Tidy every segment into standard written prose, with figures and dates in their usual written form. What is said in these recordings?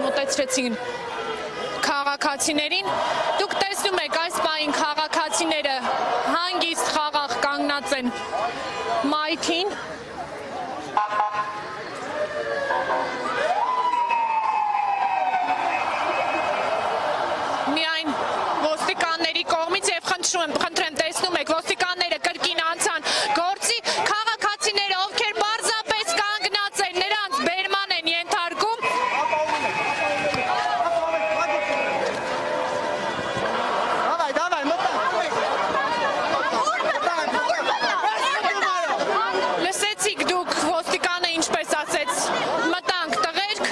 մոտեցրեցին քաղաքացիներին։ Դուք տեսնում եք այս պահին քաղաքացիները հանգիստ խաղաղ կանգնած են մայթին։ Միայն ոստիկանների կողմից եւ խնդրեմ տեսնում եք ոստիկանները կրկին անցան գործի, քաղաքացիները ովքեր պարզապես կանգնած են նրանց բերման են ենթարկում։ Լսեցիք դուք ոստիկանը ինչպես ասեց, մտանք տղերք։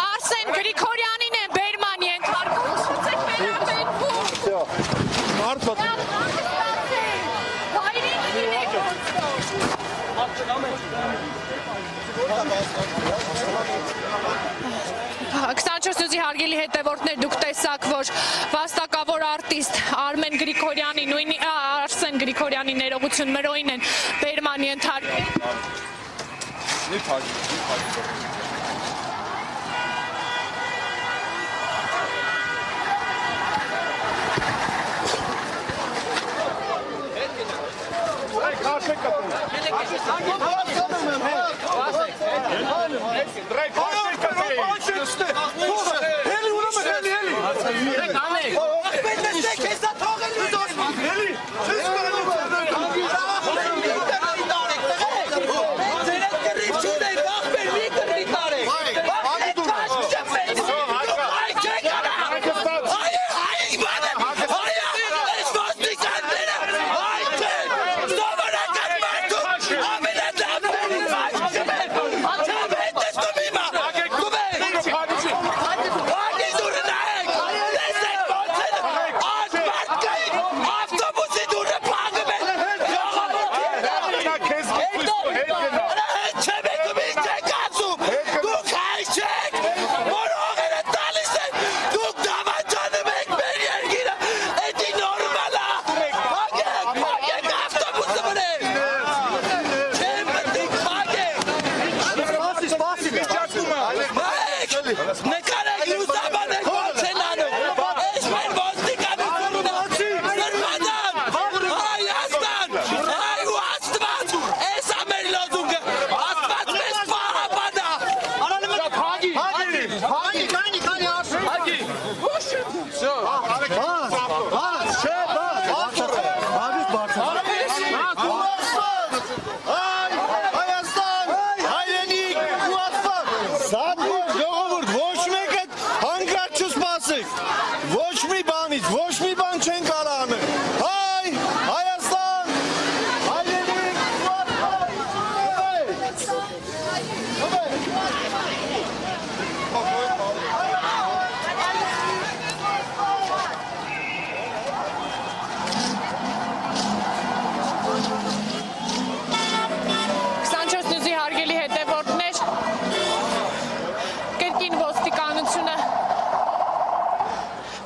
Արսեն Գրիգորյանին են բերման ենթարկում, չուծեք Քսանչորսյուզի հարգելի հետևորդներ, դուք տեսաք, որ վաստակավոր արտիստ Արմեն Գրիգորյանի, նույնի Արսեն Գրիգորյանի ներողություն մրոյին են բերման ենթարկում։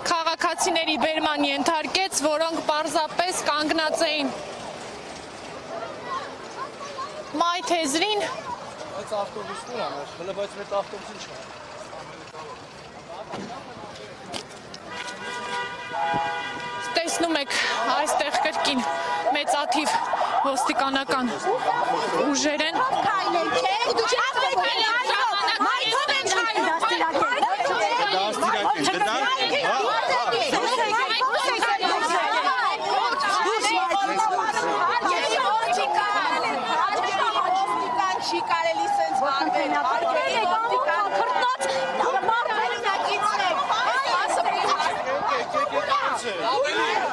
Քաղաքացիների բերման ենթարկեց, որոնք պարզապես կանգնած էին մայթեզրին։ Այս ավտոբուսն է, բայց մեծ ավտոբուսին չէ։ Տեսնում եք այստեղ կրկին մեծաթիվ ոստիկանական ուժեր են։ Չի կարելի սենց վարվել, Ավելի